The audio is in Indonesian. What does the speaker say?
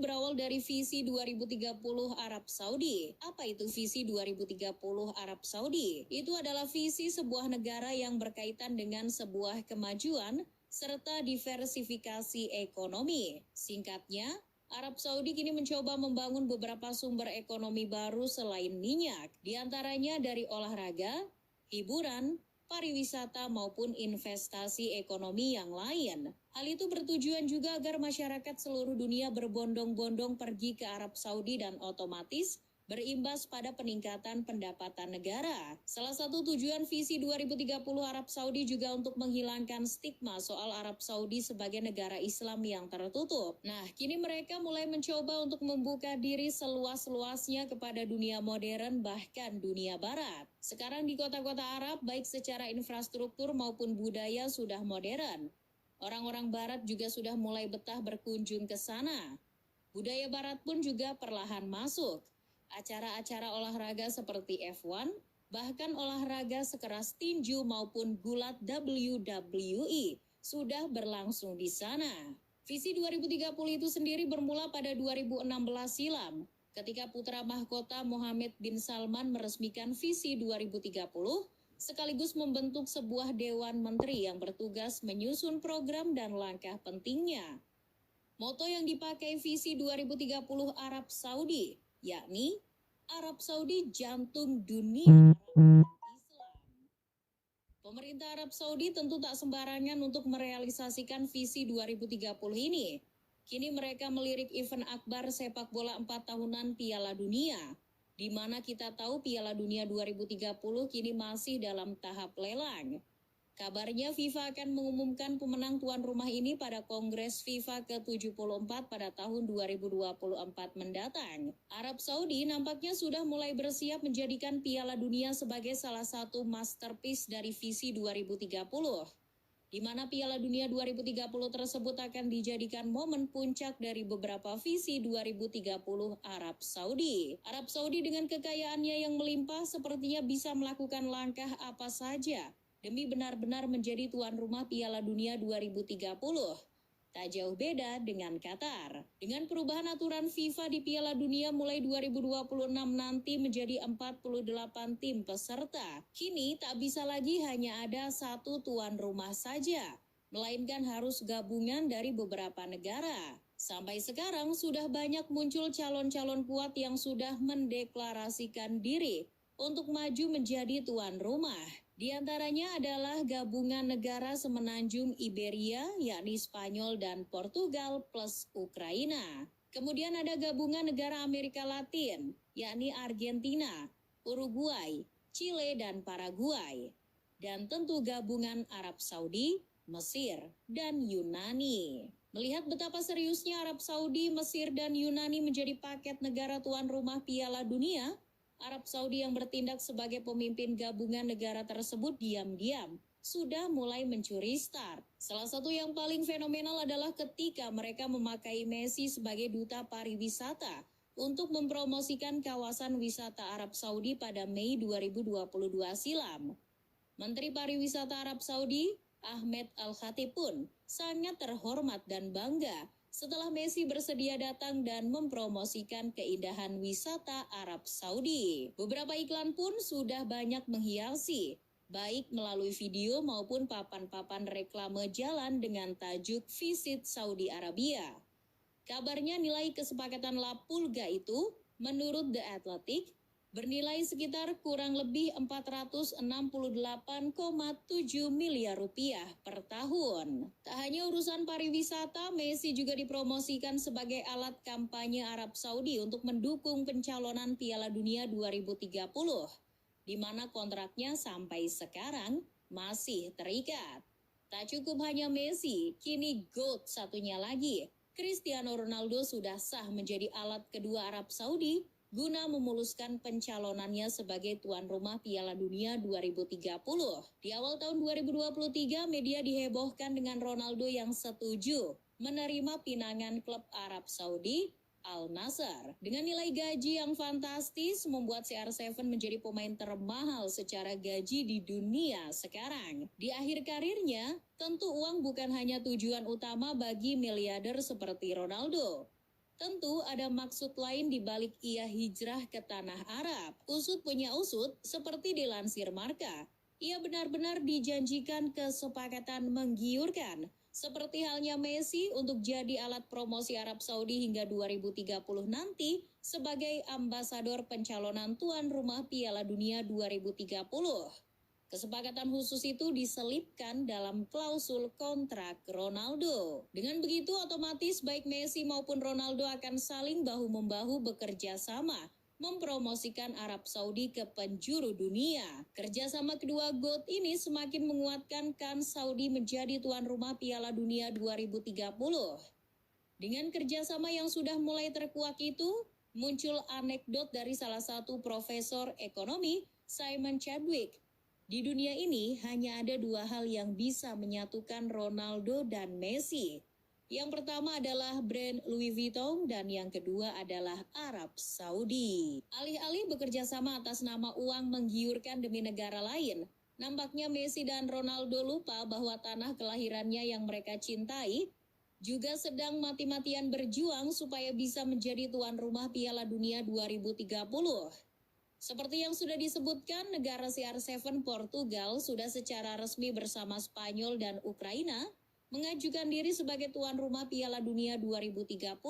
berawal dari visi 2030 Arab Saudi. Apa itu visi 2030 Arab Saudi? Itu adalah visi sebuah negara yang berkaitan dengan sebuah kemajuan serta diversifikasi ekonomi. Singkatnya, Arab Saudi kini mencoba membangun beberapa sumber ekonomi baru selain minyak, diantaranya dari olahraga, hiburan, pariwisata maupun investasi ekonomi yang lain. Hal itu bertujuan juga agar masyarakat seluruh dunia berbondong-bondong pergi ke Arab Saudi dan otomatis berimbas pada peningkatan pendapatan negara. Salah satu tujuan visi 2030 Arab Saudi juga untuk menghilangkan stigma soal Arab Saudi sebagai negara Islam yang tertutup. Nah, kini mereka mulai mencoba untuk membuka diri seluas-luasnya kepada dunia modern bahkan dunia barat. Sekarang di kota-kota Arab, baik secara infrastruktur maupun budaya sudah modern. Orang-orang barat juga sudah mulai betah berkunjung ke sana. Budaya barat pun juga perlahan masuk. Acara-acara olahraga seperti F1, bahkan olahraga sekeras tinju maupun gulat WWE sudah berlangsung di sana. Visi 2030 itu sendiri bermula pada 2016 silam, ketika putra mahkota Mohammed bin Salman meresmikan visi 2030, sekaligus membentuk sebuah dewan menteri yang bertugas menyusun program dan langkah pentingnya. Moto yang dipakai visi 2030 Arab Saudi, yakni Arab Saudi jantung dunia Islam. Pemerintah Arab Saudi tentu tak sembarangan untuk merealisasikan visi 2030 ini. Kini mereka melirik event akbar sepak bola 4 tahunan Piala Dunia, di mana kita tahu Piala Dunia 2030 kini masih dalam tahap lelang. Kabarnya FIFA akan mengumumkan pemenang tuan rumah ini pada Kongres FIFA ke-74 pada tahun 2024 mendatang. Arab Saudi nampaknya sudah mulai bersiap menjadikan Piala Dunia sebagai salah satu masterpiece dari visi 2030. Di mana Piala Dunia 2030 tersebut akan dijadikan momen puncak dari beberapa visi 2030 Arab Saudi. Arab Saudi dengan kekayaannya yang melimpah sepertinya bisa melakukan langkah apa saja demi benar-benar menjadi tuan rumah Piala Dunia 2030. Tak jauh beda dengan Qatar. Dengan perubahan aturan FIFA di Piala Dunia mulai 2026 nanti menjadi 48 tim peserta. Kini tak bisa lagi hanya ada satu tuan rumah saja, melainkan harus gabungan dari beberapa negara. Sampai sekarang sudah banyak muncul calon-calon kuat yang sudah mendeklarasikan diri untuk maju menjadi tuan rumah. Di antaranya adalah gabungan negara semenanjung Iberia, yakni Spanyol dan Portugal plus Ukraina. Kemudian ada gabungan negara Amerika Latin, yakni Argentina, Uruguay, Chile dan Paraguay. Dan tentu gabungan Arab Saudi, Mesir, dan Yunani. Melihat betapa seriusnya Arab Saudi, Mesir, dan Yunani menjadi paket negara tuan rumah Piala Dunia, Arab Saudi yang bertindak sebagai pemimpin gabungan negara tersebut diam-diam sudah mulai mencuri start. Salah satu yang paling fenomenal adalah ketika mereka memakai Messi sebagai duta pariwisata untuk mempromosikan kawasan wisata Arab Saudi pada Mei 2022 silam. Menteri Pariwisata Arab Saudi, Ahmed Al-Khatib pun sangat terhormat dan bangga setelah Messi bersedia datang dan mempromosikan keindahan wisata Arab Saudi. Beberapa iklan pun sudah banyak menghiasi, baik melalui video maupun papan-papan reklame jalan dengan tajuk Visit Saudi Arabia. Kabarnya nilai kesepakatan La Pulga itu, menurut The Athletic, bernilai sekitar kurang lebih 468,7 miliar rupiah per tahun. Tak hanya urusan pariwisata, Messi juga dipromosikan sebagai alat kampanye Arab Saudi untuk mendukung pencalonan Piala Dunia 2030, di mana kontraknya sampai sekarang masih terikat. Tak cukup hanya Messi, kini GOAT satunya lagi, Cristiano Ronaldo sudah sah menjadi alat kedua Arab Saudi guna memuluskan pencalonannya sebagai tuan rumah Piala Dunia 2030. Di awal tahun 2023, media dihebohkan dengan Ronaldo yang setuju menerima pinangan klub Arab Saudi, Al Nassr. Dengan nilai gaji yang fantastis, membuat CR7 menjadi pemain termahal secara gaji di dunia sekarang. Di akhir karirnya, tentu uang bukan hanya tujuan utama bagi miliarder seperti Ronaldo. Tentu ada maksud lain di balik ia hijrah ke tanah Arab. Usut punya usut, seperti dilansir Marka. Ia benar-benar dijanjikan kesepakatan menggiurkan. Seperti halnya Messi untuk jadi alat promosi Arab Saudi hingga 2030 nanti sebagai ambasador pencalonan tuan rumah Piala Dunia 2030. Kesepakatan khusus itu diselipkan dalam klausul kontrak Ronaldo. Dengan begitu otomatis baik Messi maupun Ronaldo akan saling bahu-membahu bekerja sama mempromosikan Arab Saudi ke penjuru dunia. Kerjasama kedua GOAT ini semakin menguatkan kans Saudi menjadi tuan rumah Piala Dunia 2030. Dengan kerjasama yang sudah mulai terkuak itu, muncul anekdot dari salah satu profesor ekonomi, Simon Chadwick. Di dunia ini hanya ada dua hal yang bisa menyatukan Ronaldo dan Messi. Yang pertama adalah brand Louis Vuitton dan yang kedua adalah Arab Saudi. Alih-alih bekerja sama atas nama uang menggiurkan demi negara lain, nampaknya Messi dan Ronaldo lupa bahwa tanah kelahirannya yang mereka cintai juga sedang mati-matian berjuang supaya bisa menjadi tuan rumah Piala Dunia 2030. Seperti yang sudah disebutkan, negara CR7 Portugal sudah secara resmi bersama Spanyol dan Ukraina mengajukan diri sebagai tuan rumah Piala Dunia 2030.